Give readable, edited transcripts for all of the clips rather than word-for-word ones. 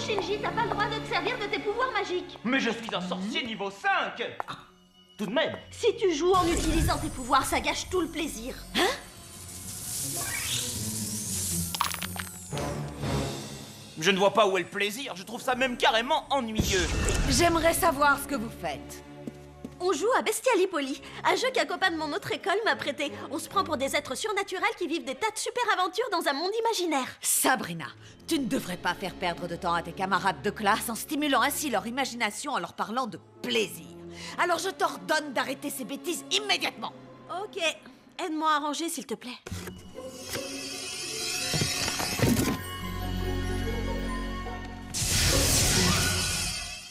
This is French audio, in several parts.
Shinji, t'as pas le droit de te servir de tes pouvoirs magiques. Mais je suis un sorcier niveau 5. Tout de même. Si tu joues en utilisant tes pouvoirs, ça gâche tout le plaisir. Hein? Je ne vois pas où est le plaisir, je trouve ça même carrément ennuyeux. J'aimerais savoir ce que vous faites. On joue à Bestialipoli, un jeu qu'un copain de mon autre école m'a prêté. On se prend pour des êtres surnaturels qui vivent des tas de super aventures dans un monde imaginaire. Sabrina, tu ne devrais pas faire perdre de temps à tes camarades de classe en stimulant ainsi leur imagination en leur parlant de plaisir. Alors je t'ordonne d'arrêter ces bêtises immédiatement. Ok, aide-moi à ranger s'il te plaît.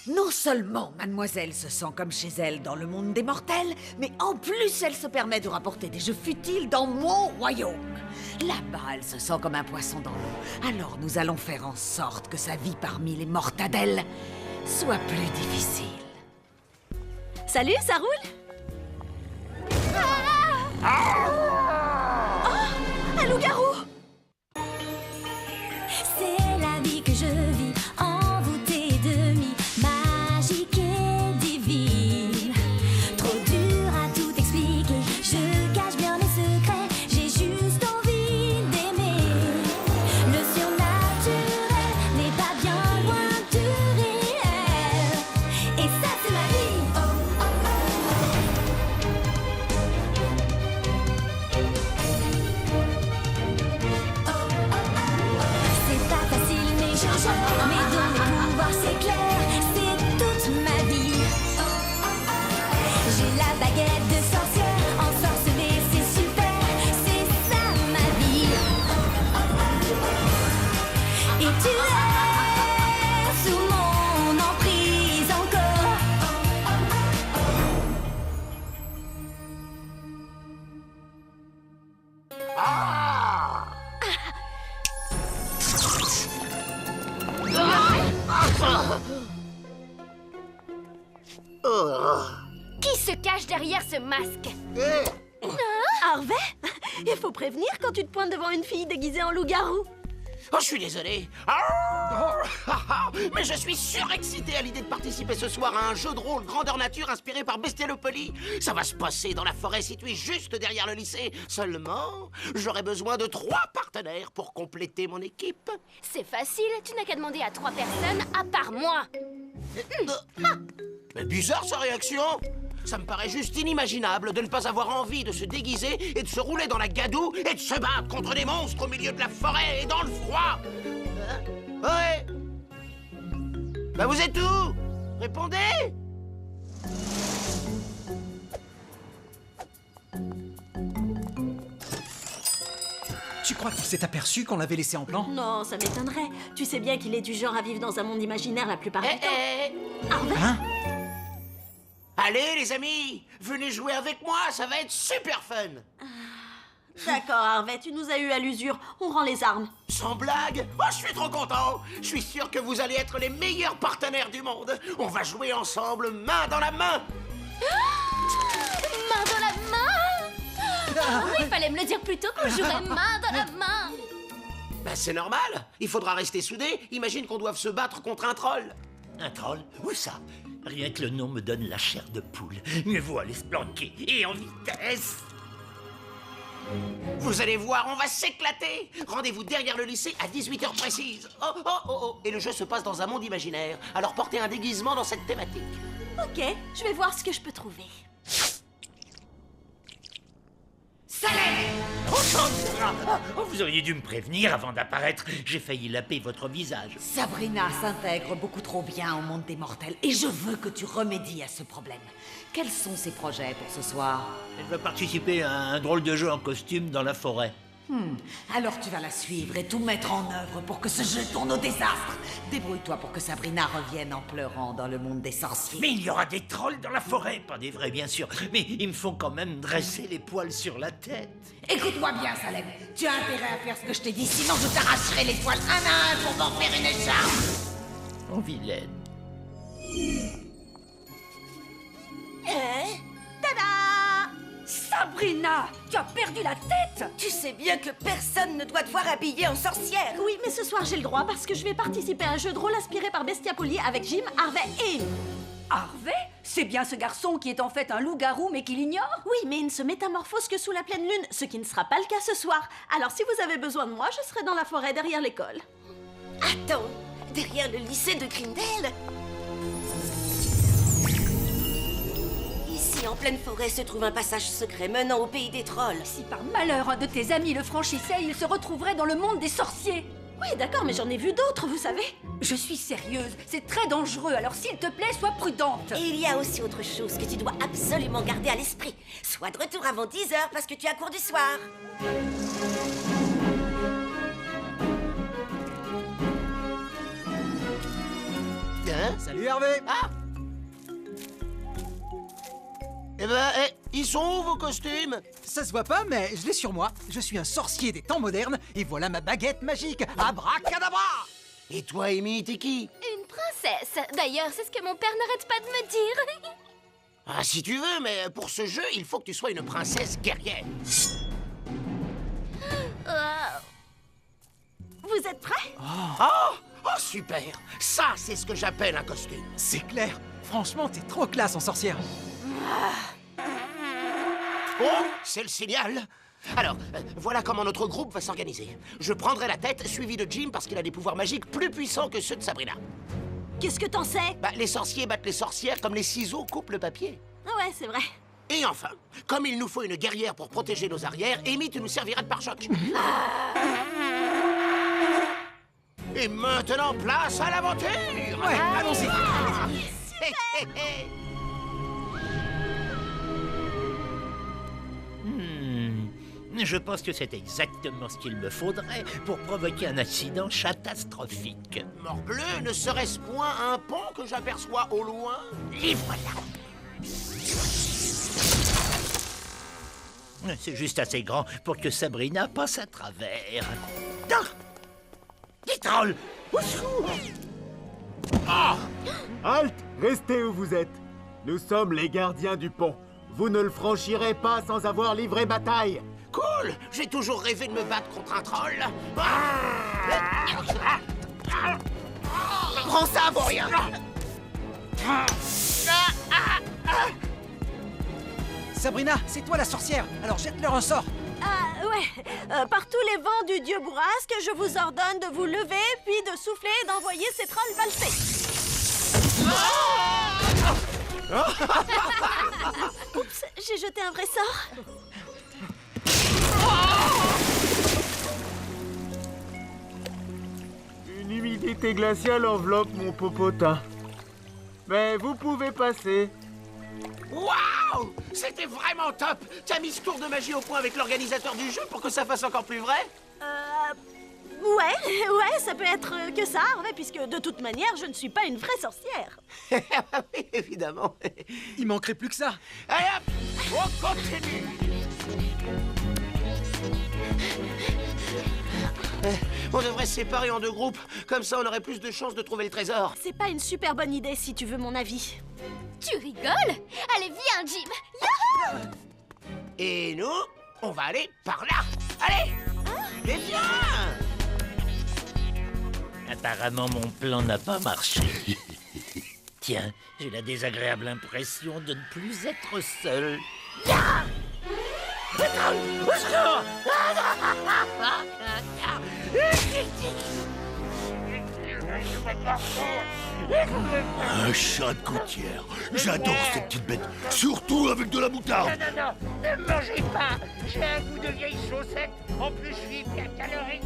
Non seulement mademoiselle se sent comme chez elle dans le monde des mortels, mais en plus elle se permet de rapporter des jeux futiles dans mon royaume. Là-bas, elle se sent comme un poisson dans l'eau. Alors nous allons faire en sorte que sa vie parmi les mortadelles soit plus difficile. Salut, ça roule? Oh, un loup-garou! C'est la vie que je vis, envoûtée de mi, magique et divine. Trop dur à tout expliquer, je cache bien mes secrets, j'ai juste envie d'aimer. Le surnaturel n'est pas bien loin du réel. Et ça c'est ma vie. C'est pas facile mais j'en mais dans mes pouvoirs c'est clair, c'est toute ma vie. J'ai la baguette de sorcière, ensorcelée c'est super, c'est ça ma vie. Et tu es sous mon emprise encore. Qui se cache derrière ce masque? Harvey? Il faut prévenir quand tu te pointes devant une fille déguisée en loup-garou. Oh, je suis désolé. Mais je suis surexcité à l'idée de participer ce soir à un jeu de rôle grandeur nature inspiré par Bestialopoli. Ça va se passer dans la forêt située juste derrière le lycée. Seulement, j'aurai besoin de 3 partenaires pour compléter mon équipe. C'est facile, tu n'as qu'à demander à 3 personnes à part moi. Mais bizarre sa réaction. Ça me paraît juste inimaginable de ne pas avoir envie de se déguiser et de se rouler dans la gadoue et de se battre contre des monstres au milieu de la forêt et dans le froid. Ouais. Bah vous êtes où? Répondez. Tu crois qu'il s'est aperçu qu'on l'avait laissé en plan? Non, ça m'étonnerait. Tu sais bien qu'il est du genre à vivre dans un monde imaginaire la plupart du temps. Harvey? Hein? Allez les amis, venez jouer avec moi, ça va être super fun. D'accord, Harvey, tu nous as eu à l'usure. On rend les armes. Sans blague, oh, je suis trop content. Je suis sûr que vous allez être les meilleurs partenaires du monde. On va jouer ensemble, main dans la main. Main dans la main. Il fallait me le dire plus tôt qu'on jouerait main dans la main. Ben c'est normal, il faudra rester soudés. Imagine qu'on doive se battre contre un troll. Un troll? Où ça? Rien que le nom me donne la chair de poule. Mieux vaut aller se planquer, et en vitesse. Vous allez voir, on va s'éclater. Rendez-vous derrière le lycée à 18h précise. Oh. Et le jeu se passe dans un monde imaginaire. Alors portez un déguisement dans cette thématique. Ok, je vais voir ce que je peux trouver. Oh, Sandra! Oh, vous auriez dû me prévenir avant d'apparaître. J'ai failli laper votre visage. Sabrina s'intègre beaucoup trop bien au monde des mortels et je veux que tu remédies à ce problème. Quels sont ses projets pour ce soir? Elle va participer à un drôle de jeu en costume dans la forêt. Alors tu vas la suivre et tout mettre en œuvre pour que ce jeu tourne au désastre. Débrouille-toi pour que Sabrina revienne en pleurant dans le monde des sorciers. Mais il y aura des trolls dans la forêt, pas des vrais bien sûr. Mais il me faut quand même dresser les poils sur la tête. Écoute-moi bien, Salem. Tu as intérêt à faire ce que je t'ai dit, sinon je t'arracherai les poils un à un pour m'en faire une écharpe. Oh, vilaine. Tada! Sabrina! Sabrina, tu as perdu la tête! Tu sais bien que personne ne doit te voir habillée en sorcière. Oui, mais ce soir j'ai le droit parce que je vais participer à un jeu de rôle inspiré par Bestia Poli avec Jim, Harvey et In. Harvey? C'est bien ce garçon qui est en fait un loup-garou mais qui l'ignore? Oui, mais il ne se métamorphose que sous la pleine lune, ce qui ne sera pas le cas ce soir. Alors si vous avez besoin de moi, je serai dans la forêt derrière l'école. Attends, derrière le lycée de Grindel? Ici, en pleine forêt, se trouve un passage secret menant au pays des trolls. Si par malheur un de tes amis le franchissait, il se retrouverait dans le monde des sorciers. Oui, d'accord, mais j'en ai vu d'autres, vous savez. Je suis sérieuse, c'est très dangereux, alors s'il te plaît, sois prudente. Et il y a aussi autre chose que tu dois absolument garder à l'esprit. Sois de retour avant 10h parce que tu as cours du soir. Hein? Salut Hervé. Ah! Eh ben, ils sont où vos costumes? Ça se voit pas, mais je l'ai sur moi. Je suis un sorcier des temps modernes et voilà ma baguette magique. Abracadabra! Et toi, Amy, t'es qui? Une princesse. D'ailleurs, c'est ce que mon père n'arrête pas de me dire. Ah, si tu veux, mais pour ce jeu, il faut que tu sois une princesse guerrière. Vous êtes prêts? Oh, super! Ça, c'est ce que j'appelle un costume. C'est clair. Franchement, t'es trop classe en sorcière. Oh, c'est le signal. Alors, voilà comment notre groupe va s'organiser. Je prendrai la tête, suivi de Jim, parce qu'il a des pouvoirs magiques plus puissants que ceux de Sabrina. Qu'est-ce que t'en sais? Bah, les sorciers battent les sorcières comme les ciseaux coupent le papier. Ah ouais, c'est vrai. Et enfin, comme il nous faut une guerrière pour protéger nos arrières, Amy, tu nous serviras de pare-choc. Et maintenant, place à l'aventure! Ouais, allons-y. Je pense que c'est exactement ce qu'il me faudrait pour provoquer un accident catastrophique. Morbleu, ne serait-ce point un pont que j'aperçois au loin? Et voilà. C'est juste assez grand pour que Sabrina passe à travers. Ah! Des trolls! Au secours! Halte! Restez où vous êtes. Nous sommes les gardiens du pont. Vous ne le franchirez pas sans avoir livré bataille. Cool! J'ai toujours rêvé de me battre contre un troll. Prends ça pour rien! Sabrina, c'est toi la sorcière. Alors jette-leur un sort. Ah ouais, par tous les vents du dieu bourrasque, je vous ordonne de vous lever, puis de souffler et d'envoyer ces trolls valser. Oups, j'ai jeté un vrai sort. Une humidité glaciale enveloppe mon popotin. Mais vous pouvez passer. Waouh! C'était vraiment top! T'as mis ce tour de magie au point avec l'organisateur du jeu pour que ça fasse encore plus vrai? Ouais, ça peut être que ça, ouais, puisque de toute manière, je ne suis pas une vraie sorcière. Oui, évidemment. Il manquerait plus que ça. Allez hop! On continue! On devrait se séparer en deux groupes, comme ça on aurait plus de chances de trouver le trésor. C'est pas une super bonne idée si tu veux mon avis. Tu rigoles? Allez, viens, Jim. Yahoo! Et nous, on va aller par là. Allez! Mais viens! Apparemment, mon plan n'a pas marché. Tiens, j'ai la désagréable impression de ne plus être seul. Au secours! Un chat de gouttière. J'adore cette petite bête, surtout avec de la moutarde. Non, ne me mangez pas. J'ai un goût de vieille chaussette. En plus, je suis bien calorique.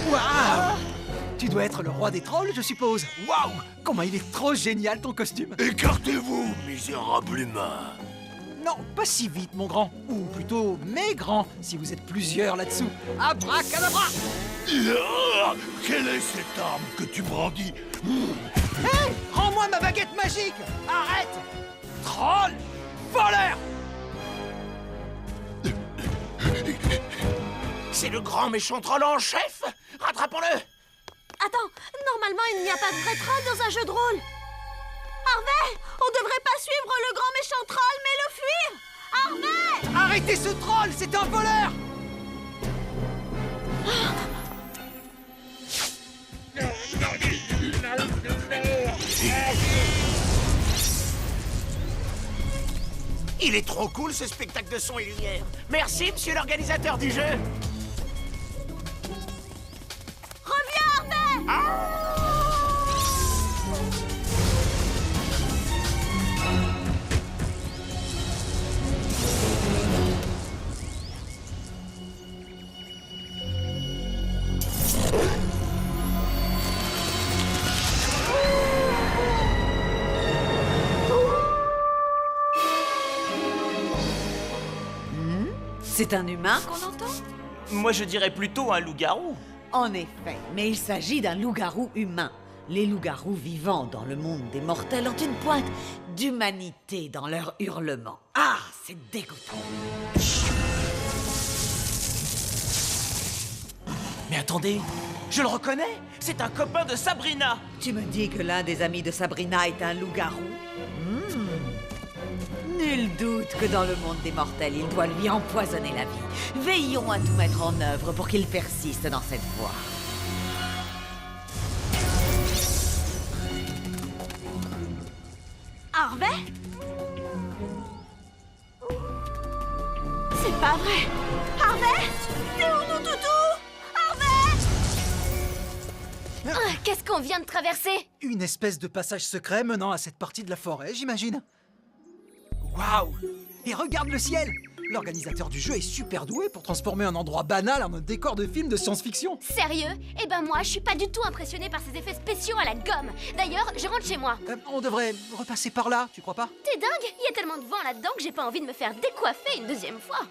Waouh! Tu dois être le roi des trolls, je suppose. Waouh! Comment il est trop génial ton costume. Écartez-vous, misérable humain. Non, pas si vite, mon grand. Ou plutôt, mes grands, si vous êtes plusieurs là-dessous. Abracadabra! Quelle est cette arme que tu brandis? Hé! Rends-moi ma baguette magique! Arrête! Troll! Voleur! C'est le grand méchant troll en chef! Rattrapons-le! Attends, normalement, il n'y a pas de vrai troll dans un jeu de rôle. Harvey, on devrait pas suivre le grand méchant troll, mais le fuir. Harvey! Arrêtez ce troll, c'est un voleur! Il est trop cool ce spectacle de son et lumière. Merci, monsieur l'organisateur du jeu. Reviens, Harvey! C'est un humain qu'on entend? Moi, je dirais plutôt un loup-garou. En effet, mais il s'agit d'un loup-garou humain. Les loups-garous vivant dans le monde des mortels ont une pointe d'humanité dans leur hurlement. Ah, c'est dégoûtant. Mais attendez, je le reconnais. C'est un copain de Sabrina. Tu me dis que l'un des amis de Sabrina est un loup-garou? Nul doute que dans le monde des mortels, il doit lui empoisonner la vie. Veillons à tout mettre en œuvre pour qu'il persiste dans cette voie. Harvey? C'est pas vrai! Harvey? T'es où, nous, toutou? Harvey? Ah, qu'est-ce qu'on vient de traverser? Une espèce de passage secret menant à cette partie de la forêt, j'imagine. Waouh! Et regarde le ciel! L'organisateur du jeu est super doué pour transformer un endroit banal en un décor de film de science-fiction. Sérieux? Eh ben moi, je suis pas du tout impressionnée par ces effets spéciaux à la gomme. D'ailleurs, je rentre chez moi. On devrait repasser par là, tu crois pas? T'es dingue? Il y a tellement de vent là-dedans que j'ai pas envie de me faire décoiffer une deuxième fois.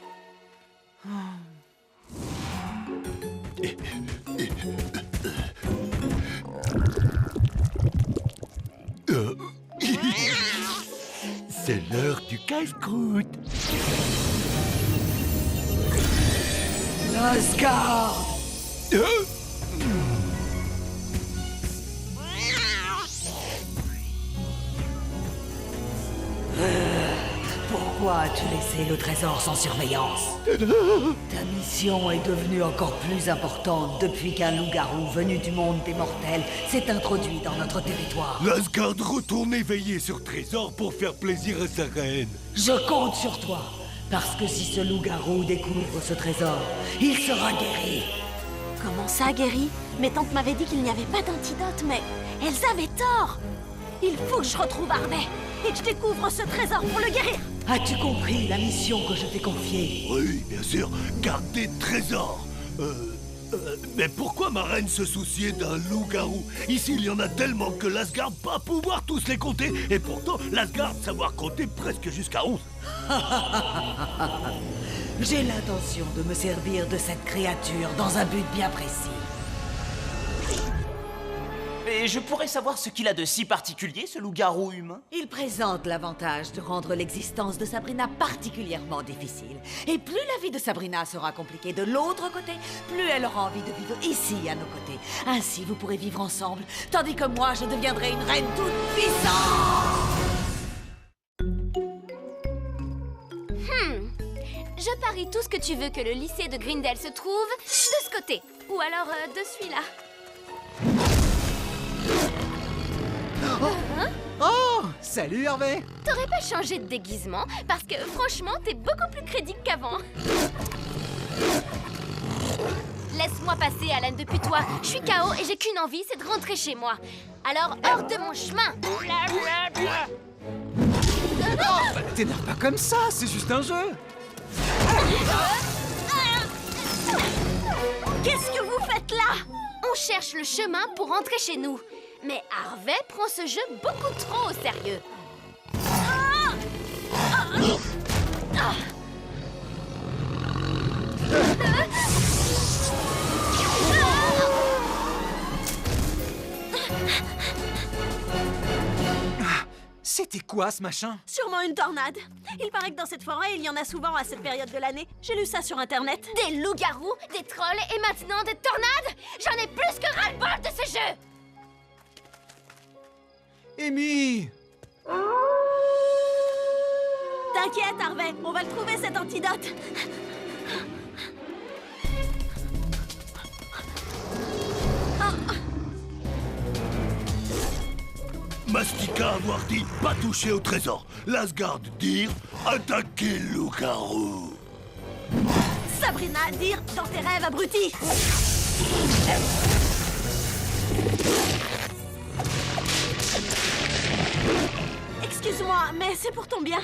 C'est l'heure du casse-croûte. Asgard! Pourquoi as-tu laissé le trésor sans surveillance? Ta mission est devenue encore plus importante depuis qu'un loup-garou venu du monde des mortels s'est introduit dans notre territoire. L'Asgard retourne éveiller sur trésor pour faire plaisir à sa reine. Je compte sur toi, parce que si ce loup-garou découvre ce trésor, il sera guéri. Comment ça, guéri? Mes tantes m'avaient dit qu'il n'y avait pas d'antidote, mais elles avaient tort! Il faut que je retrouve Harvey et que je découvre ce trésor pour le guérir! As-tu compris la mission que je t'ai confiée? Oui, bien sûr, garder le trésor. Mais pourquoi ma reine se souciait d'un loup-garou? Ici, il y en a tellement que l'Asgard pas pouvoir tous les compter. Et pourtant, l'Asgard savoir compter presque jusqu'à 11. J'ai l'intention de me servir de cette créature dans un but bien précis. Et je pourrais savoir ce qu'il a de si particulier, ce loup-garou humain? Il présente l'avantage de rendre l'existence de Sabrina particulièrement difficile. Et plus la vie de Sabrina sera compliquée de l'autre côté, plus elle aura envie de vivre ici, à nos côtés. Ainsi, vous pourrez vivre ensemble, tandis que moi, je deviendrai une reine toute puissante! Je parie tout ce que tu veux que le lycée de Grindel se trouve de ce côté. Ou alors de celui-là. Oh! Salut Hervé! T'aurais pas changé de déguisement? Parce que franchement, t'es beaucoup plus crédible qu'avant. Laisse-moi passer, Alan, depuis toi. Je suis KO et j'ai qu'une envie, c'est de rentrer chez moi. Alors, hors de mon chemin! Oh, t'énerve pas comme ça, c'est juste un jeu! Qu'est-ce que vous faites là? On cherche le chemin pour rentrer chez nous. Mais Harvey prend ce jeu beaucoup trop au sérieux. C'était quoi ce machin? Sûrement une tornade. Il paraît que dans cette forêt, il y en a souvent à cette période de l'année. J'ai lu ça sur Internet. Des loups-garous, des trolls et maintenant des tornades? J'en ai plus que ras-le-bol de ce jeu! Amy! T'inquiète, Harvey, on va le trouver cet antidote. Mastika avoir dit pas toucher au trésor. L'Asgard dire attaquer le loup-garou. Sabrina, dire dans tes rêves, abruti. Excuse-moi, mais c'est pour ton bien.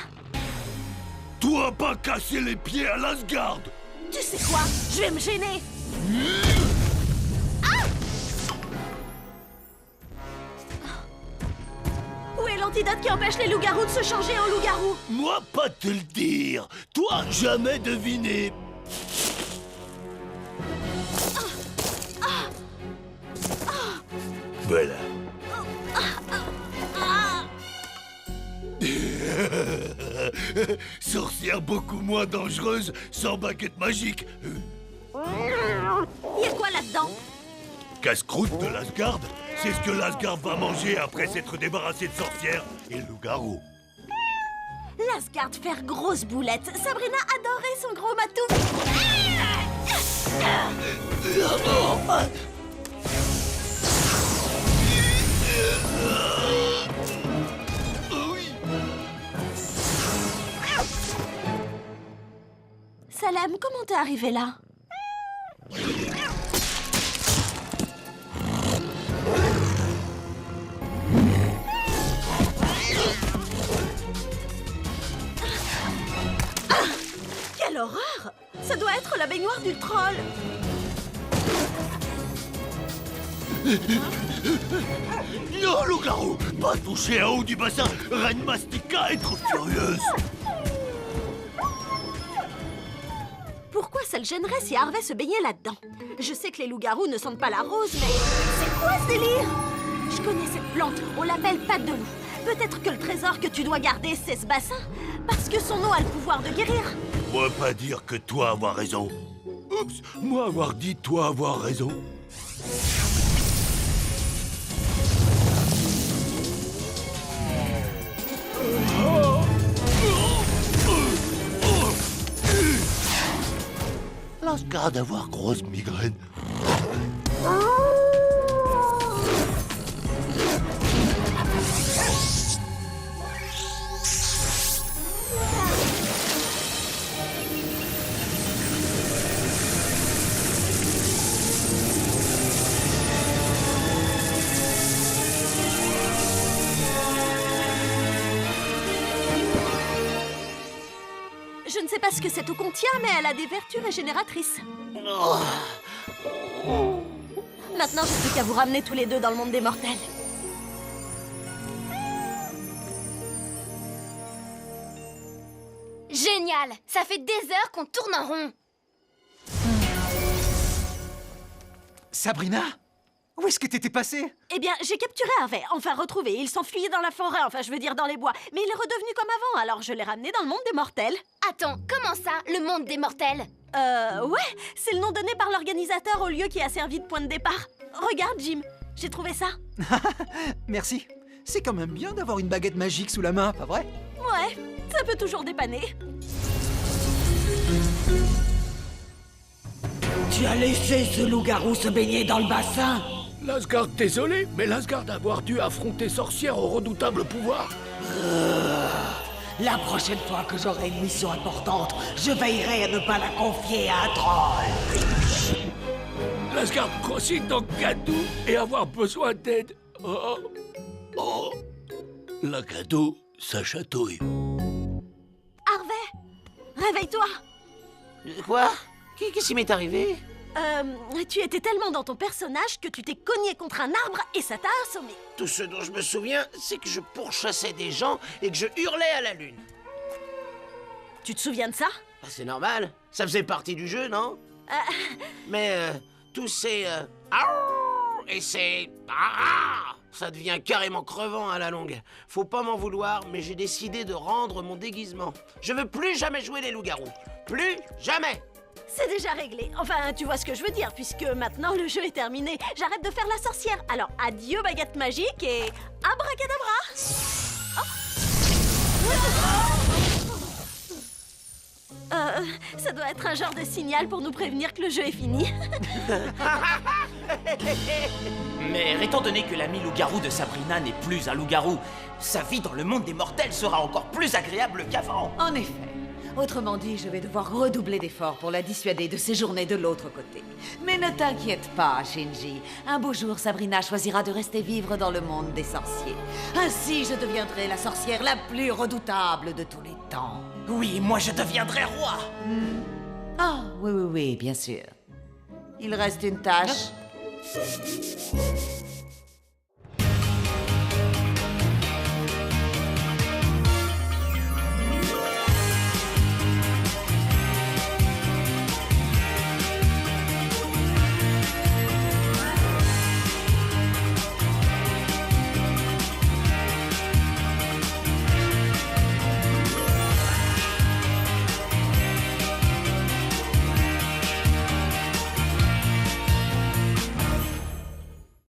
Toi pas casser les pieds à l'Asgard. Tu sais quoi? Je vais me gêner. Où est l'antidote qui empêche les loups-garous de se changer en loups-garous? Moi pas te le dire. Toi jamais deviné. Voilà. Sorcière beaucoup moins dangereuse sans baguette magique. Y a quoi là-dedans? Casse-croûte de l'Asgard, c'est ce que l'Asgard va manger après s'être débarrassé de sorcières et loup-garou. L'Asgard faire grosse boulette. Sabrina adorait son gros matou. Salem, comment t'es arrivé là? Quelle horreur! Ça doit être la baignoire du troll. Non, loup-garou, pas toucher en haut du bassin. Reine Mastika est trop furieuse. Pourquoi ça le gênerait si Harvey se baignait là-dedans? Je sais que les loups-garous ne sentent pas la rose, mais... C'est quoi ce délire? Je connais cette plante, on l'appelle patte de loup. Peut-être que le trésor que tu dois garder, c'est ce bassin? Parce que son eau a le pouvoir de guérir. Moi pas dire que toi avoir raison. Oups, moi avoir dit toi avoir raison. L'Asgard d'avoir grosse migraine. Je ne sais pas ce que cette eau contient, mais elle a des vertus régénératrices. Maintenant, je n'ai plus qu'à vous ramener tous les deux dans le monde des mortels. Génial! Ça fait des heures qu'on tourne en rond. Sabrina? Où est-ce que t'étais passée? Eh bien, j'ai capturé Harvey, enfin retrouvé. Il s'enfuyait dans la forêt, enfin je veux dire dans les bois. Mais il est redevenu comme avant, alors je l'ai ramené dans le monde des mortels. Attends, comment ça, le monde des mortels? Ouais, c'est le nom donné par l'organisateur au lieu qui a servi de point de départ. Regarde, Jim, j'ai trouvé ça. Merci. C'est quand même bien d'avoir une baguette magique sous la main, pas vrai? Ouais, ça peut toujours dépanner. Tu as laissé ce loup-garou se baigner dans le bassin? L'Asgard, désolé, mais l'Asgard avoir dû affronter sorcière au redoutable pouvoir. La prochaine fois que j'aurai une mission importante, je veillerai à ne pas la confier à un troll. L'Asgard coincé dans Gadou et avoir besoin d'aide. Oh. Oh. La Gadou, ça chatouille. Harvey, réveille-toi. Quoi? Qu'est-ce qui m'est arrivé? Tu étais tellement dans ton personnage que tu t'es cogné contre un arbre et ça t'a assommé. Tout ce dont je me souviens, c'est que je pourchassais des gens et que je hurlais à la lune. Tu te souviens de ça? Bah, c'est normal, ça faisait partie du jeu, non? Mais tous ces... et ces... ça devient carrément crevant à la longue. Faut pas m'en vouloir, mais j'ai décidé de rendre mon déguisement. Je veux plus jamais jouer les loups-garous. Plus jamais! C'est déjà réglé. Enfin, tu vois ce que je veux dire, puisque maintenant le jeu est terminé. J'arrête de faire la sorcière. Alors, adieu baguette magique et abracadabra. Oh. Ça doit être un genre de signal pour nous prévenir que le jeu est fini. Mais étant donné que l'ami loup-garou de Sabrina n'est plus un loup-garou, sa vie dans le monde des mortels sera encore plus agréable qu'avant. En effet. Autrement dit, je vais devoir redoubler d'efforts pour la dissuader de séjourner de l'autre côté. Mais ne t'inquiète pas, Shinji. Un beau jour, Sabrina choisira de rester vivre dans le monde des sorciers. Ainsi, je deviendrai la sorcière la plus redoutable de tous les temps. Oui, moi je deviendrai roi. Ah, oui, bien sûr. Il reste une tâche.